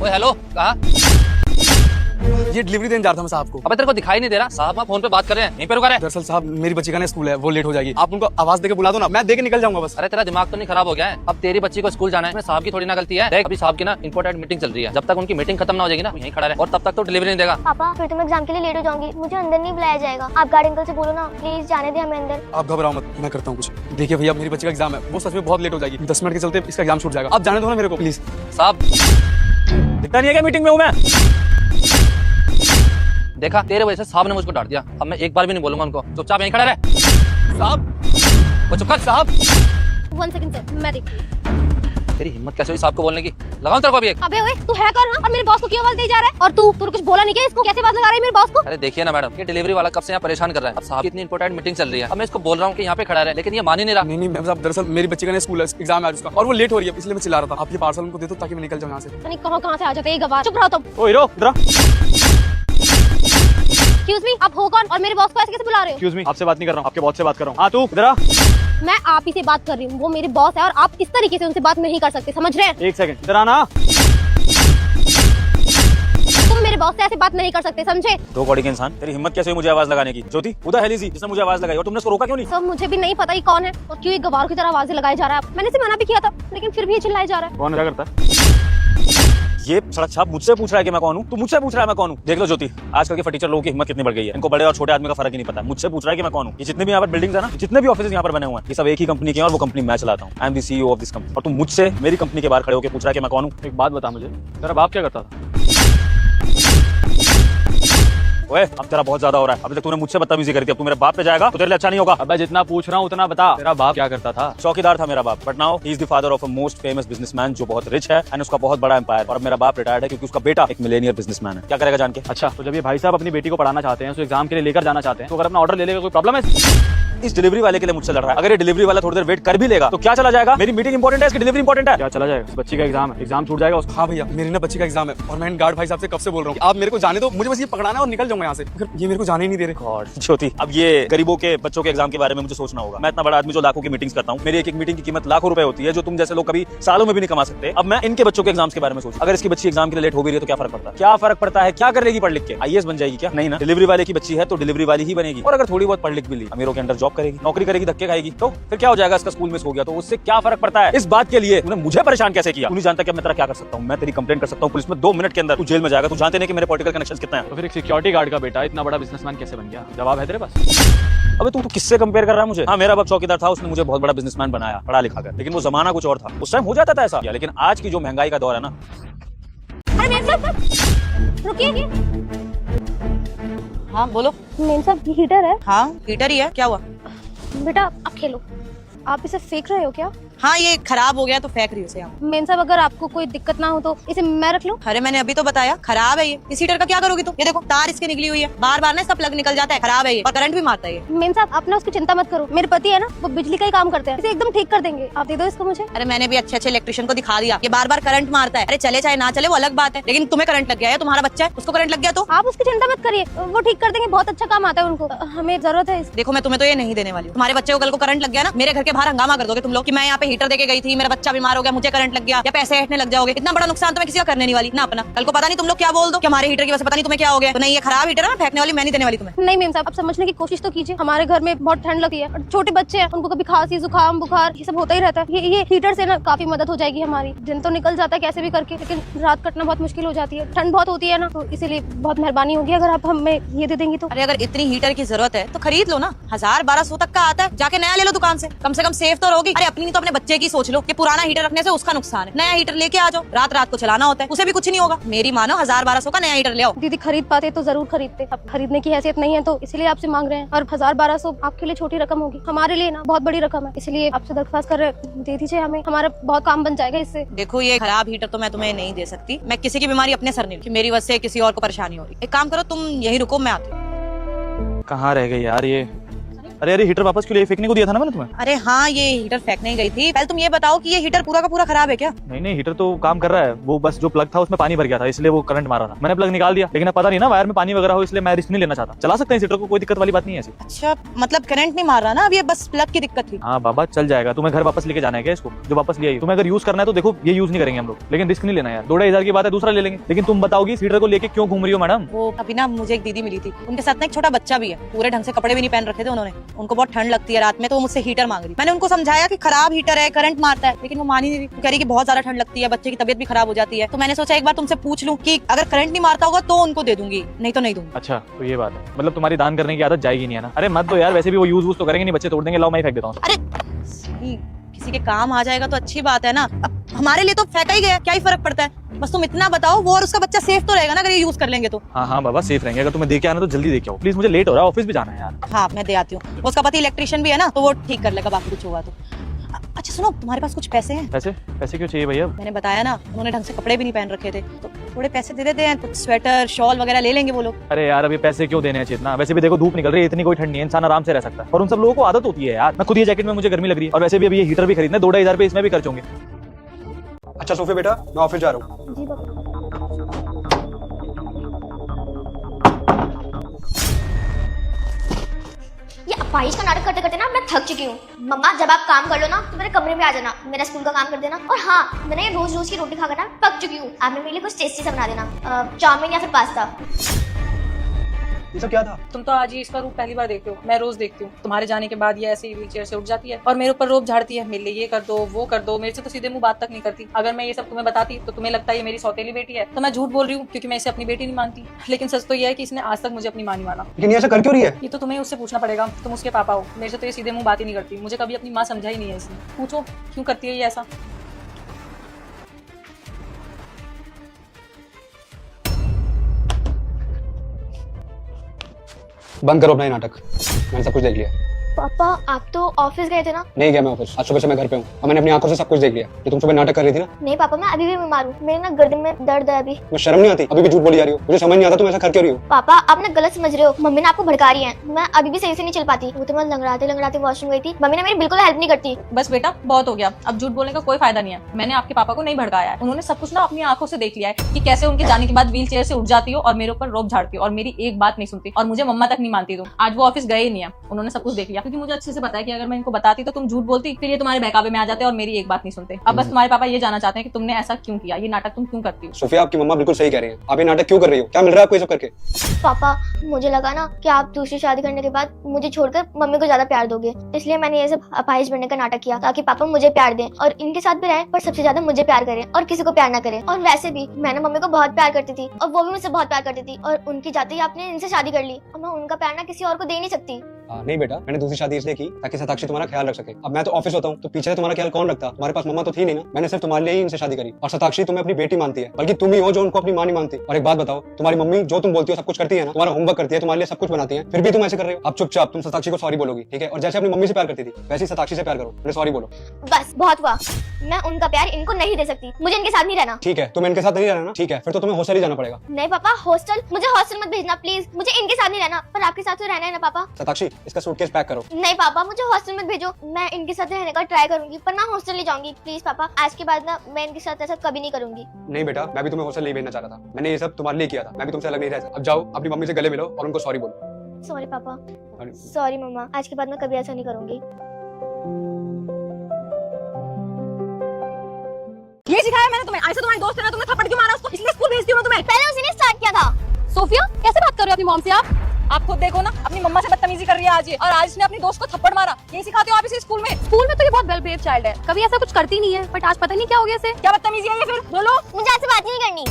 ओए हेलो, कहा? ये डिलीवरी देने जा रहा था मैं साहब को। अबे तेरे को दिखाई नहीं दे रहा? साहब वहाँ फोन पे बात कर रहे हैं, यहीं पे रुका रहे। दरअसल साहब मेरी बच्ची का ना स्कूल है, वो लेट हो जाएगी। आप उनको आवाज देके बुला दो ना, मैं दे के निकल जाऊंगा बस। अरे तेरा दिमाग तो नहीं खराब हो गया है? अब तेरी बच्ची को स्कूल जाना है, साहब की थोड़ी ना गलती है। देख अभी साहब की ना इंपॉर्टेंट मीटिंग चल रही है, जब तक उनकी मीटिंग खत्म ना हो जाएगी ना यहीं खड़ा रहे, और तब तक तो डिलीवरी नहीं देगा। पापा फिर तो मैं एग्जाम के लिए लेट हो जाऊंगी, मुझे अंदर नहीं बुलाया जाएगा। आप गार्ड अंकल से बोलो ना प्लीज जाने दे हमें अंदर। आप घबराओ मत, मैं करता हूँ कुछ। देखिए भैया मेरी बच्ची का एग्जाम है, वो सच में बहुत लेट हो जाएगी। 10 मिनट के चलते इसका एग्जाम छूट जाएगा। आप जाने दो ना मेरे को प्लीज। साहब दिखता नहीं है क्या मीटिंग में हूँ मैं? देखा, तेरे वजह से साहब ने मुझको डांट दिया। अब मैं एक बार भी नहीं बोलूंगा उनको। चुपचाप यहीं खड़ा रहे। साहब वो चुप कर। साहब 1 सेकंड सर, मैं देखती हूँ। तेरी हिम्मत कैसे हुई साहब को बोलने की? लगाऊं तेरे को अभी एक? अबे ओए तू है कौन और मेरे बॉस को क्यों आवाज दे जा रहा है? और तू कुछ बोला नहीं क्या? इसको कैसे आवाज लगा रही है मेरे बॉस को? अरे देखिए ना मैडम, ये डिलीवरी वाला कब से यहाँ परेशान कर रहा है। अब साहब की इतनी इंपॉर्टेंट मीटिंग चल रही है, अब मैं इसको बोल रहा हूँ कि यहाँ पे खड़ा रहे, लेकिन ये मान ही नहीं रहा। नहीं मैम साहब, दरअसल मेरी बच्ची का ना स्कूल है, एग्जाम है आज उसका, और वो लेट हो रही है, इसलिए मैं चिल्ला रहा था। आप ये पार्सल उनको दे दो ताकि मैं निकल जाऊँ यहाँ से। नहीं कहाँ से आ जाते हैं गवार। चुप रहो तुम। ओ हीरो इधर आ। एक्सक्यूज मी, आप हो कौन और मेरे बॉस को ऐसे कैसे बुला रहे हो? एक्सक्यूज मी, आपसे बात नहीं कर रहा हूँ, आपके बॉस से बात कर रहा हूँ। हाँ तू इधर आ। मैं आप ही से बात कर रही हूँ, वो मेरे बॉस है और आप इस तरीके से उनसे बात नहीं कर सकते, समझ रहे हैं? एक सेकंड इधर आना। तुम मेरे बॉस से ऐसे बात नहीं कर सकते, समझे? दो कौड़ी के इंसान, तेरी हिम्मत कैसे हुई मुझे आवाज लगाने की? ज्योति उधर है लीजी, जिसने मुझे आवाज लगाई और तुमने उसको रोका क्यों नहीं? सब मुझे भी नहीं पता ये कौन है और क्यों एक गवार की तरह आवाजें लगाए जा रहा है। मैंने इसे मना भी किया था लेकिन फिर भी ये चिल्लाए जा रहा है। कौन क्या करता है? ये सड़क छाप मुझसे पूछ रहा है कि मैं कौन हूँ? तू मुझसे पूछ रहा है मैं कौन हूँ? देख लो ज्योति, आजकल के फटीचर लोगों की हिम्मत कितनी बढ़ गई है। इनको बड़े और छोटे आदमी का फर्क ही नहीं पता। मुझसे पूछ रहा है कि मैं कौन हूँ। ये जितने भी यहाँ पर बिल्डिंग्स है ना, जितने भी ऑफिस यहाँ पर बने हुए हैं, ये सब एक ही कंपनी के हैं और वो कंपनी मैं चलाता हूँ। I am the CEO of this company. और तुम मुझसे मेरी कंपनी के बाहर खड़े होकर पूछ रहा है कि मैं कौन हूँ? एक बात बता मुझे, तेरा बाप क्या करता था? ओए अब तेरा बहुत ज्यादा हो रहा है। अभी तक तूने मुझसे बदतमीजी करी थी, अब तू मेरे बाप पे जाएगा तो तेरे लिए अच्छा नहीं होगा। अब मैं जितना पूछ रहा हूँ उतना बता, तेरा बाप क्या करता था? चौकीदार था मेरा बाप, but now he is the father of a most famous businessman जो बहुत रिच है एंड उसका बहुत बड़ा एम्पायर। और मेरा बाप रिटायर्ड है क्योंकि उसका बेटा एक मिलेनियर बिजनेसमैन है। क्या करेगा जान के? अच्छा तो जब ये भाई साहब अपनी बेटी को पढ़ाना चाहते हैं, उसको एग्जाम के लिए लेकर जाना चाहते हैं, तो अगर अपना ऑर्डर ले लेगा कोई प्रॉब्लम है? इस डिलीवरी वाले के लिए मुझसे लड़ रहा है। अगर ये डिलीवरी वाला थोड़ी देर वेट कर भी लेगा तो क्या चला जाएगा? मेरी मीटिंग इंपॉर्टेंट है, इसकी डिलीवरी इंपॉर्टेंट है। क्या चला जाएगा? बच्ची का एग्जाम है, एग्जाम छूट जाएगा उसका। हाँ भैया मेरी ना बच्ची का एग्जाम है और मैं गार्ड भाई साहब से कब से बोल रहा हूँ आप मेरे को जाने दो, मुझे बस ये पकड़ाना है और निकल जाऊंगा यहाँ से। फिर ये मेरे को जाने ही नहीं दे रहे। गॉड ज्योति, अब ये गरीबों के बच्चों के एग्जाम के बारे में मुझे सोचना होगा। मैं इतना बड़ा आदमी जो लाखों की मीटिंग्स करता हूँ, मेरी एक एक मीटिंग की कीमत लाखों रुपए होती है जो तुम जैसे लोग कभी सालों में भी नहीं कमा सकते। अब मैं इनके बच्चों के एग्जाम्स के बारे में सोचूं, अगर इसकी बच्ची एग्जाम के लिए लेट हो भी रही है तो क्या फर्क पड़ता है? क्या फर्क पड़ता है? क्या कर लेगी पढ़ लिख के? IAS बन जाएगी क्या? नहीं ना। डिलीवरी वाले की बच्ची है तो डिलीवरी वाली ही बनेगी। और अगर थोड़ी बहुत पढ़ लिख भी ली, अमीरों के अंडर जॉब करेगी, नौकरी करेगी, धक्के खाएगी, तो फिर क्या हो जाएगा? इसका स्कूल मिस हो गया तो उससे क्या फर्क पड़ता है? इस बात के लिए तूने मुझे परेशान कैसे किया? तू नहीं जानता कि मैं तेरा क्या कर सकता हूँ? मैं तेरी कंप्लेंट कर सकता हूँ पुलिस में, 2 मिनट के अंदर तू जेल में जाएगा। तू जानते नहीं कि मेरे पॉलिटिकल कनेक्शंस कितने हैं? तो फिर एक सिक्योरिटी गार्ड का बेटा इतना बड़ा बिजनेसमैन कैसे बन गया? जवाब है तेरे पास? अबे तू किससे कंपेयर कर रहा है मुझे? हाँ मेरा बाप चौकीदार था, उसने मुझे बहुत बड़ा बिजनेसमैन बनाया पढ़ा लिखा कर, लेकिन वो जमाना कुछ और था। उस टाइम हो जाता था ऐसा, लेकिन आज की जो महंगाई का दौर है ना। अरे मेम साहब रुकिए। हाँ बोलो। मेम साहब ये हीटर है। हाँ हीटर ही है, क्या हुआ? बेटा आप खेलो। आप इसे फेंक रहे हो क्या? हाँ ये खराब हो गया तो फेंक रही हूँ उसे। मेम साहब अगर आपको कोई दिक्कत ना हो तो इसे मैं रख लूं? अरे मैंने अभी तो बताया खराब है ये। इस हीटर का क्या करोगी तुम? ये देखो तार इसके निकली हुई है, बार बार ना इसका प्लग निकल जाता है, खराब है ये और करंट भी मारता है ये। मेम साहब आप ना उसकी चिंता मत करो, मेरे पति है ना वो बिजली का ही काम करते हैं, इसे एकदम ठीक कर देंगे। आप दे दो इसको मुझे। अरे मैंने भी अच्छे अच्छे इलेक्ट्रिशियन को दिखा दिया, ये बार बार करंट मारता है। अरे चले चाहे ना चले वो अलग बात है, लेकिन तुम्हें करंट लग गया है, तुम्हारा बच्चा है उसको करंट लग गया तो आप उसकी चिंता मत करिए, वो ठीक कर देंगे, बहुत अच्छा काम आता है उनको। हमें जरूरत है। देखो मैं तुम्हें तो ये नहीं देने वाली हूँ। तुम्हारे बच्चे को कल को करंट लग गया ना, मेरे घर के बाहर हंगामा कर दोगे तुम लोग कि मैं यहाँ पे हीटर देके गई थी, मेरा बच्चा बीमार हो गया, मुझे करंट लग गया, या पैसे हटने लग जाओगे। इतना बड़ा नुकसान तो मैं किसी का करने नहीं वाली ना अपना। कल को पता नहीं तुम लोग क्या बोल दो कि हमारे हीटर की वजह से पता नहीं तुम्हें क्या हो गया। तो नहीं ये खराब हीटर है, मैं फेंकने वाली मैं नहीं देने वाली तुम्हें। नहीं मेम साहब आप समझने की कोशिश तो कीजिए, हमारे घर में बहुत ठंड लगती है और छोटे बच्चे हैं, उनको कभी खांसी जुकाम बुखार ये सब होता ही रहता है। ये हीटर से ना काफी मदद हो जाएगी हमारी। दिन तो निकल जाता है कैसे भी करके, लेकिन रात कटना बहुत मुश्किल हो जाती है, ठंड बहुत होती है ना, तो इसीलिए बहुत मेहरबानी होगी अगर आप हमें ये दे देंगी तो। अरे अगर इतनी हीटर की जरूरत है तो खरीद लो ना, 1000-1200 तक का आता है, जाके नया ले लो दुकान से कम सेफ तो रहोगी। अरे अपनी नहीं तो अपने बच्चे की सोच लो कि पुराना हीटर रखने से उसका नुकसान है, नया हीटर लेके आ जाओ, रात रात को चलाना होता है, उसे भी कुछ नहीं होगा। मेरी मानो 1000-1200 का नया हीटर ले आओ। दीदी खरीद पाते तो जरूर खरीदते, अब खरीदने की हैसियत नहीं है तो इसलिए आपसे मांग रहे हैं। और 1000-1200 आपके लिए छोटी रकम होगी, हमारे लिए ना बहुत बड़ी रकम है, इसलिए आपसे दरख्वास्त कर रहे हैं दे दीजिए हमें, हमारा बहुत काम बन जाएगा इससे। देखो ये खराब हीटर तो मैं तुम्हें नहीं दे सकती, मैं किसी की बीमारी अपने सर नहीं कि मेरी वजह से किसी और को परेशानी हो रही। एक काम करो तुम यही रुको, मैं आती हूँ। कहाँ रह गई यार ये? अरे अरे हीटर वापस क्यों लिए? फेंकने को दिया था ना मैंने तुम्हें। अरे हाँ, ये हीटर फेंकने ही गई थी। पहले तुम ये बताओ कि ये हीटर पूरा का पूरा खराब है क्या? नहीं नहीं, हीटर तो काम कर रहा है, वो बस जो प्लग था उसमें पानी भर गया था, इसलिए वो करंट मारा था। मैंने प्लग निकाल दिया, लेकिन अब पता नहीं ना वायर में पानी वगैरह हो, इसलिए मैं रिस्क नहीं लेना चाहता। चला सकते हैं इस हीटर को, कोई दिक्कत वाली बात नहीं है ऐसी। अच्छा, मतलब करंट नहीं मार रहा ना, अब ये बस प्लग की दिक्कत थी। हाँ बाबा चल जाएगा। तुम्हें घर वापस लेके जाना है क्या इसको? जो वापस लिया तुम्हें अगर यूज करना है तो देखो ये यूज नहीं करेंगे हम लोग, लेकिन रिस्क नहीं लेना यार। 2-2.5 की बात है, दूसरा ले लेंगे। लेकिन तुम बताओगी इस हीटर को लेके क्यों घूम रही हो मैडम? वो अभी ना मुझे एक दीदी मिली थी, उनके साथ ना एक छोटा बच्चा भी है, पूरे ढंग से कपड़े भी नहीं पहन रखे थे उन्होंने। उनको बहुत ठंड लगती है रात में, तो वो मुझसे हीटर मांग रही। मैंने उनको समझाया कि खराब हीटर है, करंट मारता है, लेकिन वो मान ही नहीं रही। कह रही कि बहुत ज्यादा ठंड लगती है, बच्चे की तबीयत भी खराब हो जाती है। तो मैंने सोचा एक बार तुमसे पूछ लूं कि अगर करंट नहीं मारता होगा तो उनको दे दूंगी, नहीं तो नहीं दूंगी। अच्छा तो ये बात है, मतलब तुम्हारी दान करने की आदत जाएगी नहीं है ना? अरे मत दो यार, वैसे भी वो यूज तो करेंगे नहीं, बच्चे तोड़ देंगे। लाओ मैं ही फेंक देता हूँ। अरे सही, किसी के काम आ जाएगा तो अच्छी बात है ना। अब हमारे लिए तो फेंका ही गया, क्या ही फर्क पड़ता है। बस तुम इतना बताओ, वो और उसका बच्चा सेफ तो रहेगा ना अगर ये यूज कर लेंगे तो। हाँ हाँ बाबा सेफ रहेंगे। अगर तुम्हें दे के आना तो जल्दी दे के आओ प्लीज, मुझे लेट हो रहा है, ऑफिस भी जाना है यार। हाँ मैं दे आती हूँ, उसका पति इलेक्ट्रिशियन भी है ना, तो वो ठीक कर लेगा बाकी कुछ होगा तो। अच्छा सुनो, तुम्हारे पास कुछ पैसे हैं? पैसे? पैसे क्यों चाहिए भैया? मैंने बताया ना, उन्होंने ढंग से कपड़े भी नहीं पहन रखे थे, तो थोड़े पैसे दे देते हैं, कुछ स्वेटर शॉल वगैरह ले लेंगे वो लोग। अरे यार अभी पैसे क्यों देने चाहिए इतना? वैसे भी देखो धूप निकल रही है, इतनी कोई ठंड नहीं है, इंसान आराम से रह सकता है। और उन सब लोगों को आदत होती है यार। मैं खुद ये जैकेट में मुझे गर्मी लग रही है, और वैसे भी अभी ये हीटर भी खरीदना 2-2.5 पे इसमें भी खर्च होंगे। अच्छा सोफिया बेटा, मैं ऑफिस जा रहा हूँ। जी पापा। ये अपाहिज का नाटक करते करते ना मैं थक चुकी हूँ। मम्मा जब आप काम कर लो ना तो मेरे कमरे में आ जाना, मेरा स्कूल का काम कर देना। और हाँ, मैंने रोज रोज की रोटी खाकर ना पक चुकी हूँ। आप मेरे लिए कुछ टेस्टी सा बना देना, चाउमीन या फिर पास्ता। ये सब क्या था? तुम तो आज ही इसका रूप पहली बार देखते हो, मैं रोज देखती हूँ। तुम्हारे जाने के बाद ये ऐसे ही व्हील चेयर से उठ जाती है और मेरे ऊपर रोब झाड़ती है, मेरे लिए ये कर दो वो कर दो। मेरे से तो सीधे मुंह बात तक नहीं करती। अगर मैं ये सब तुम्हें बताती तो तुम्हें लगता है ये मेरी सौतेली बेटी है, तो मैं झूठ बोल रही हूँ क्योंकि मैं इसे अपनी बेटी नहीं मानती। लेकिन सच तो ये है कि इसने आज तक मुझे अपनी माँ नहीं माना। लेकिन ये ऐसा कर क्यों रही है? ये तो तुम्हें उससे पूछना पड़ेगा, तुम उसके पापा हो। मेरे से तो ये सीधे मुंह बात ही नहीं करती, मुझे कभी अपनी माँ समझा ही नहीं है इसने। पूछो क्यों करती है ये ऐसा। बंद करो अपना ये नाटक, मैंने सब कुछ देख लिया। पापा आप तो ऑफिस गए थे ना? नहीं गया मैं ऑफिस, आज सुबह से मैं घर पे हूँ और मैंने अपनी आंखों से सब कुछ देख लिया। ये तुम सुबह नाटक कर रही थी ना? नहीं पापा, मैं अभी भी बीमार हूँ, मेरे ना गर्दन में दर्द है अभी। मैं शर्म नहीं आती? अभी भी झूठ बोली जा रही हो, मुझे समझ नहीं आता तुम ऐसा कर क्यों रही हो। पापा आप ना गलत समझ रहे हो, मम्मी ने आपको भड़का रही है। मैं अभी भी सही से नहीं चल पाती, वो तो मैं लंगड़ाते लंगड़ाते वॉशरूम गई थी। मम्मी ने मेरी बिल्कुल हेल्प नहीं करती। बस बेटा बहुत हो गया, अब झूठ बोलने का कोई फायदा नहीं है। मैंने आपके पापा को नहीं भड़काया है, उन्होंने सब कुछ ना अपनी आंखों से देख लिया है कि कैसे उनके जाने के बाद व्हील चेयर से उठ जाती हो और मेरे ऊपर रोब झाड़ती हो और मेरी एक बात नहीं सुनती और मुझे मम्मा तक नहीं मानती तुम। आज वो ऑफिस गए ही नहीं है, उन्होंने सब कुछ देख लिया। क्योंकि मुझे अच्छे से पता है कि अगर मैं इनको बताती तो तुम झूठ बोलती, फिर ये तुम्हारे बहकावे में आ जाते और मेरी एक बात नहीं सुनते। अब बस तुम्हारे पापा ये जानना चाहते हैं कि तुमने ऐसा क्यों किया, ये नाटक तुम क्यों करती हो। सोफिया आपकी मम्मा बिल्कुल सही कह रही है, आप ये नाटक क्यों कर रही हो? क्या मिल रहा है आपको ये सब करके? पापा मुझे लगा ना कि आप दूसरी शादी करने के बाद मुझे छोड़कर मम्मी को ज्यादा प्यार दोगे, इसलिए मैंने ये सब अपाहिज बनने का नाटक किया ताकि पापा मुझे प्यार दें और इनके साथ भी रहें, पर सबसे ज्यादा मुझे प्यार करें और किसी को प्यार ना करें। और वैसे भी मैंने मम्मी को बहुत प्यार करती थी और वो भी मुझसे बहुत प्यार करती थी, और उनकी जाते ही आपने इनसे शादी कर ली और मैं उनका प्यार ना किसी और को दे नहीं सकती। नहीं बेटा, मैंने दूसरी शादी इसलिए की ताकि सताक्षी तुम्हारा ख्याल रख सके। अब मैं तो ऑफिस होता हूँ तो पीछे से तुम्हारा ख्याल कौन रखता? तुम्हारे पास मम्मा तो थी नहीं ना, मैंने सिर्फ तुम्हारे लिए ही इनसे शादी करी। और सताक्षी तुम्हें अपनी बेटी मानती है, बल्कि तुम ही हो जो उनको अपनी मां नहीं मानती। और एक बात बताओ, तुम्हारी मम्मी जो तुम बोलती हो सब कुछ करती है ना, तुम्हारा होमवर्क करती है, तुम्हारे लिए सब कुछ बनाती है, फिर भी तुम ऐसे कर रहे हो। अब चुपचाप तुम सताक्षी को सॉरी बोलोगी, ठीक है? और जैसे अपनी मम्मी से प्यार करती थी वैसे ही सताक्षी से प्यार करो, मुझे सॉरी बोलो। बस बहुत हुआ, मैं उनका प्यार इनको नहीं दे सकती, मुझे इनके साथ नहीं रहना। ठीक है, तुम इनके साथ नहीं रहना ना, ठीक है, फिर तो तुम्हें हॉस्टल ही जाना पड़ेगा। नहीं पापा, हॉस्टल मुझे हॉस्टल मत भेजना प्लीज, मुझे इनके साथ नहीं रहना, पर आपके साथ तो रहना है ना पापा। सताक्षी इसका सूटकेस पैक करो। नहीं पापा मुझे हॉस्टल मत भेजो, मैं इनके साथ रहने का ट्राई करूंगी पर ना हॉस्टल नहीं जाऊंगी। प्लीज पापा, आज के बाद ना मैं इनके साथ ऐसा कभी नहीं करूंगी। नहीं बेटा, मैं भी तुम्हें हॉस्टल नहीं भेजना चाह रहा था, मैंने ये सब तुम्हारे लिए किया था, मैं भी तुमसे अलग नहीं रह सकता। अब जाओ अपनी मम्मी से गले मिलो और उनको सॉरी बोलो। सॉरी पापा, सॉरी मम्मा, आज के बाद मैं कभी ऐसा नहीं करूंगी। ये सिखाया मैंने तुम्हें, ऐसे तुम्हारी दोस्त है ना, तुमने थप्पड़ क्यों मारा उसको, इसलिए स्कूल भेजती हूँ मैं तुम्हें। पहले उसी ने स्टार्ट किया था। सोफिया कैसे बात कर रहे हो अपनी मॉम से आप खुद देखो ना, अपनी मम्मा से बदतमीजी कर रही है आज ये, और आज इसने अपनी दोस्त को थप्पड़ मारा। ये सिखाते हो आप इसे स्कूल में? स्कूल में तो ये बहुत वेल बिहेव चाइल्ड है, कभी ऐसा कुछ करती नहीं है, बट आज पता नहीं क्या हो गया इसे। क्या बदतमीजी है ये? फिर बोलो। मुझे आपसे बात नहीं करनी।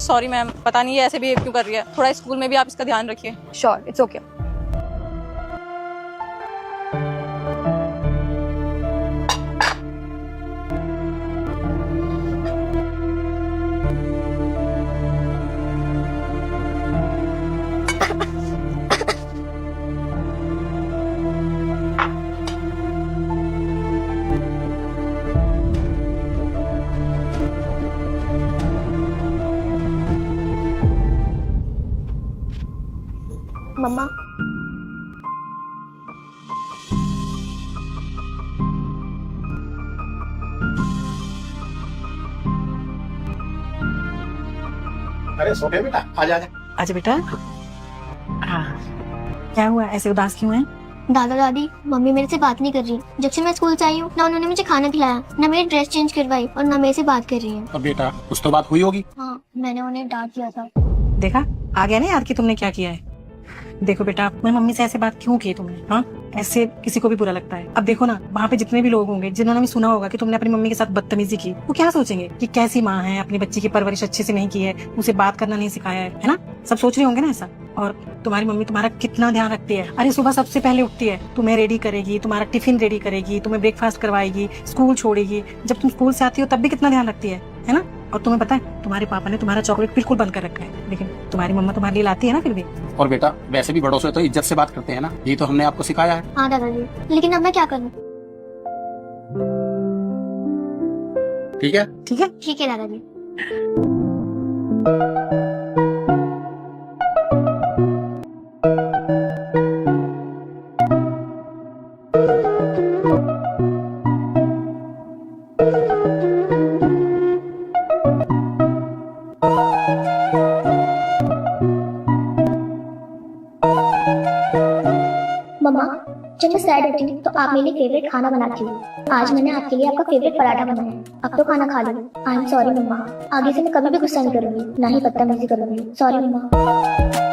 सॉरी मैम, पता नहीं ये ऐसे बिहेव क्यों कर रही है, थोड़ा स्कूल में भी आप इसका ध्यान रखिए। Sure, it's okay. मम्मा अरे सोफे बेटा आजा आजा। अच्छा बेटा, हाँ क्या हुआ, ऐसे उदास क्यों है? दादा दादी मम्मी मेरे से बात नहीं कर रही। जब से मैं स्कूल से आई हूँ ना उन्होंने मुझे खाना खिलाया, ना मेरी ड्रेस चेंज करवाई और ना मेरे से बात कर रही है। और बेटा कुछ तो बात हुई होगी। हाँ मैंने उन्हें डांट दिया था। देखा, आ गया ना याद कि तुमने क्या किया है। देखो बेटा, मैं मम्मी से ऐसे बात क्यों की तुमने? हाँ, ऐसे किसी को भी बुरा लगता है। अब देखो ना, वहाँ पे जितने भी लोग होंगे जिन्होंने भी सुना होगा कि तुमने अपनी मम्मी के साथ बदतमीजी की, वो क्या सोचेंगे कि कैसी माँ है, अपनी बच्ची की परवरिश अच्छे से नहीं की है, उसे बात करना नहीं सिखाया है ना? सब सोच रहे होंगे ना ऐसा। और तुम्हारी मम्मी तुम्हारा कितना ध्यान रखती है। अरे सुबह सबसे पहले उठती है, तुम्हें रेडी करेगी, तुम्हारा टिफिन रेडी करेगी, तुम्हें ब्रेकफास्ट करवाएगी, स्कूल छोड़ेगी, जब तुम स्कूल से आती हो तब भी कितना ध्यान रखती है ना? और तुम्हें पता है तुम्हारे पापा ने तुम्हारा चॉकलेट बिल्कुल बंद कर रखा है, लेकिन तुम्हारी मम्मा तुम्हारे लिए लाती है ना फिर भी। और बेटा वैसे भी बड़ों से तो इज्जत से बात करते हैं ना, ये तो हमने आपको सिखाया है। हाँ दादाजी, लेकिन अब मैं क्या करूँ? ठीक है ठीक है, ठीक है दादाजी। मम्मा जब मैं सैड होती हूँ तो आप मेरे लिए फेवरेट खाना बनाती हो। आज मैंने आपके लिए आपका फेवरेट पराठा बनाया, अब तो खाना खा लो। आई एम सॉरी मम्मा, आगे से मैं कभी भी गुस्सा नहीं करूंगी, ना ही बदतमीजी करूंगी। सॉरी मम्मा।